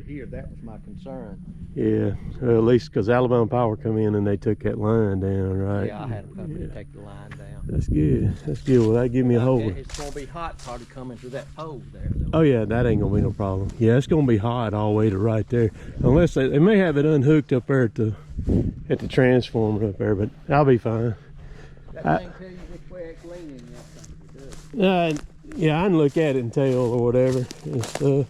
here. That was my concern. Yeah, well, at least because Alabama Power come in and they took that line down, right? Yeah, I had them come in and take the line down. That's good. That's good. Well, that give me a hold. It's going to be hot probably coming through that pole there, though. Oh yeah, that ain't gonna be no problem. Yeah, it's gonna be hot all the way to right there, unless they may have it unhooked up there at the transformer up there, but I'll be fine. That thing tell you which way it's leaning. That's something to do. Yeah, I can look at it and tell or whatever and stuff.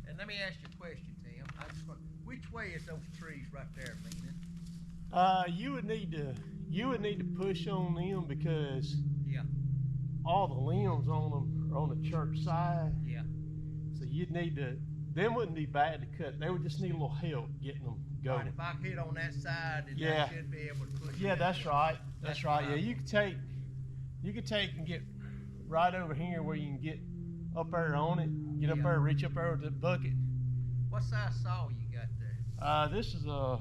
And let me ask you a question, Tim. Which way is those trees right there leaning? You would need to push on them because Yeah. all the limbs on them are on the church side. Yeah. So you'd need to. Them wouldn't be bad to cut. They would just need a little help getting them going. Right, if I hit on that side, then Yeah. I should be able to push. Yeah, it that's that way. right. That's right. Yeah, fine. you could take and get right over here where you can get up there on it. Get up Yeah. there, reach up there with the bucket. What size saw you got there? This is a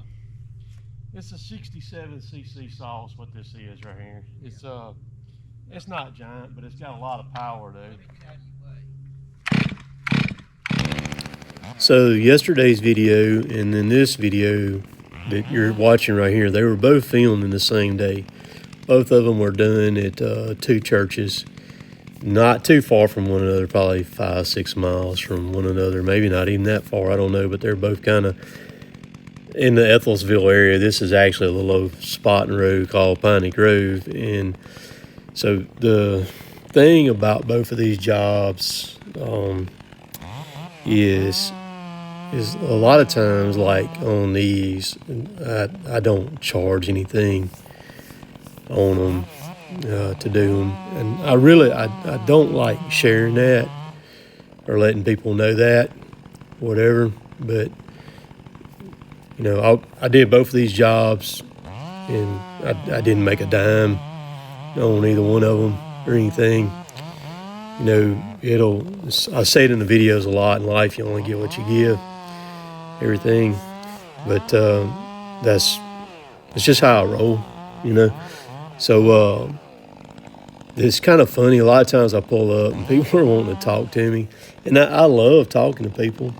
67 cc saw is what this is right here. It's not giant, but it's got a lot of power though. Let me tell you what. So yesterday's video and then this video that you're watching right here, they were both filmed in the same day. Both of them were done at two churches, not too far from one another, probably 5-6 miles from one another, maybe not even that far, I don't know, but they're both kind of in the Ethelsville area. This is actually a little spot in the road called Piney Grove. And so the thing about both of these jobs is a lot of times, like on these, I don't charge anything on them to do them, and I don't like sharing that or letting people know that, whatever. But you know, I did both of these jobs, and I didn't make a dime on either one of them or anything. You know, I say it in the videos a lot. In life, you only get what you give, everything. But that's just how I roll, you know. So it's kind of funny. A lot of times I pull up and people are wanting to talk to me, and I love talking to people.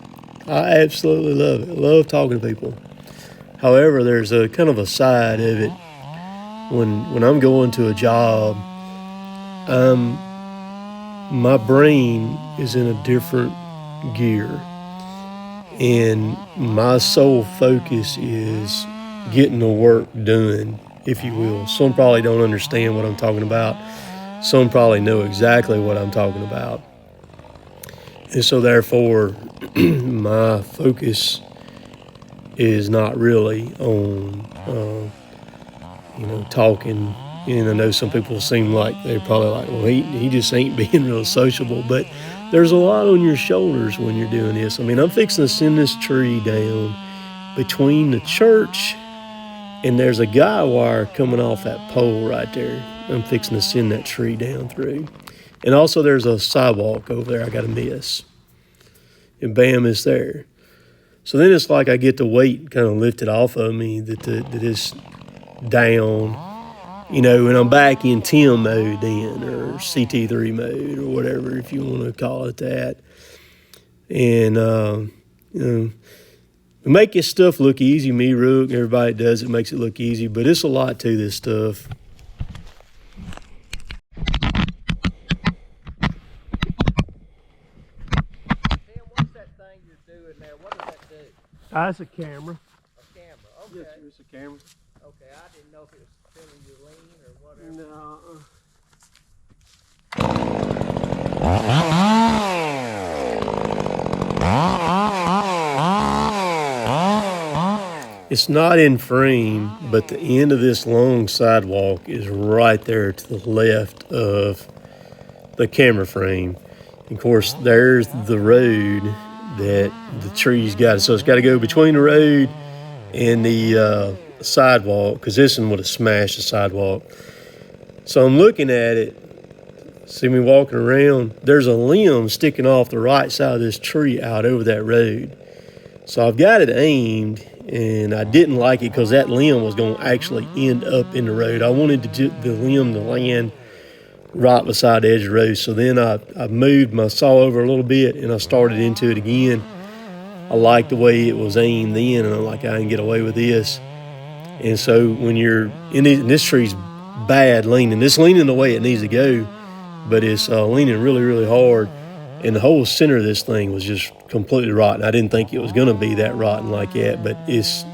I absolutely love it. I love talking to people. However, there's a kind of a side of it when I'm going to a job. My brain is in a different gear, and my sole focus is getting the work done, if you will. Some probably don't understand what I'm talking about. Some probably know exactly what I'm talking about. And so therefore, my focus is not really on, talking. And I know some people seem like they're probably like, well, he just ain't being real sociable. But there's a lot on your shoulders when you're doing this. I mean, I'm fixing to send this tree down between the church and there's a guy wire coming off that pole right there. I'm fixing to send that tree down through. And also there's a sidewalk over there I got to miss. And bam, it's there. So then it's like I get the weight kind of lifted off of me that it's down, and I'm back in TIM mode then, or CT3 mode, or whatever, if you want to call it that. And, make this stuff look easy. Me, Rook, everybody does it, makes it look easy, but it's a lot to this stuff. That's a camera. A camera. Okay. Yes, it's a camera. Okay, I didn't know if it was filming your lean or whatever. No. It's not in frame, but the end of this long sidewalk is right there to the left of the camera frame. Of course, there's the road that the trees got. So it's got to go between the road and the sidewalk, because this one would have smashed the sidewalk. So I'm looking at it, see me walking around, there's a limb sticking off the right side of this tree out over that road. So I've got it aimed, and I didn't like it because that limb was going to actually end up in the road. I wanted the limb to land right beside the edge of the road. So then I moved my saw over a little bit, and I started into it again. I liked the way it was aimed then, and I'm like, I can get away with this. And so when you're in this tree's bad leaning, it's leaning the way it needs to go, but it's leaning really, really hard. And the whole center of this thing was just completely rotten. I didn't think it was going to be that rotten like that, but it's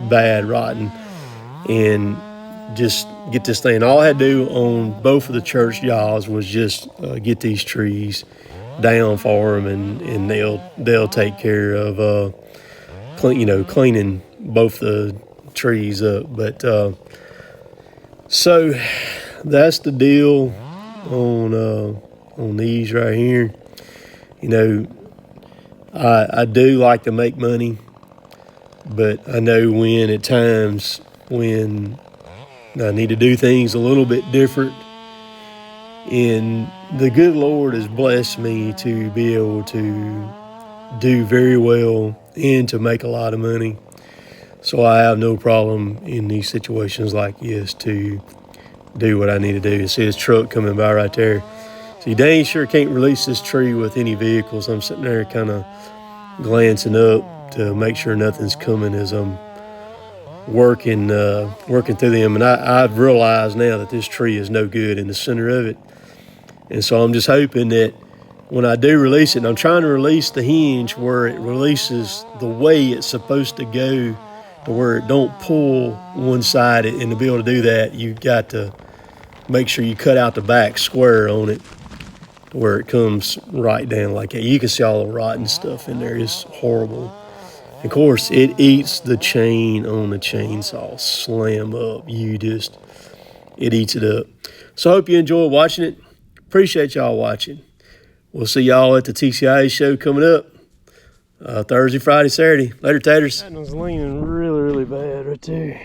bad rotten. And just get this thing. All I had to do on both of the church jobs was just get these trees down for them, and they'll take care of cleaning both the trees up. But so that's the deal on these right here. You know, I do like to make money, but I know when at times when I need to do things a little bit different. And the good Lord has blessed me to be able to do very well and to make a lot of money. So I have no problem in these situations like this to do what I need to do. See his truck coming by right there. See, dang sure can't release this tree with any vehicles. I'm sitting there kind of glancing up to make sure nothing's coming as I'm working through them. And I've realized now that this tree is no good in the center of it. And so I'm just hoping that when I do release it, and I'm trying to release the hinge where it releases the way it's supposed to go, to where it don't pull one side. And to be able to do that, you've got to make sure you cut out the back square on it where it comes right down like that. You can see all the rotten stuff in there. It's horrible. Of course, it eats the chain on the chainsaw. Slam up. It eats it up. So I hope you enjoy watching it. Appreciate y'all watching. We'll see y'all at the TCIA show coming up Thursday, Friday, Saturday. Later, taters. That one's leaning really, really bad right there.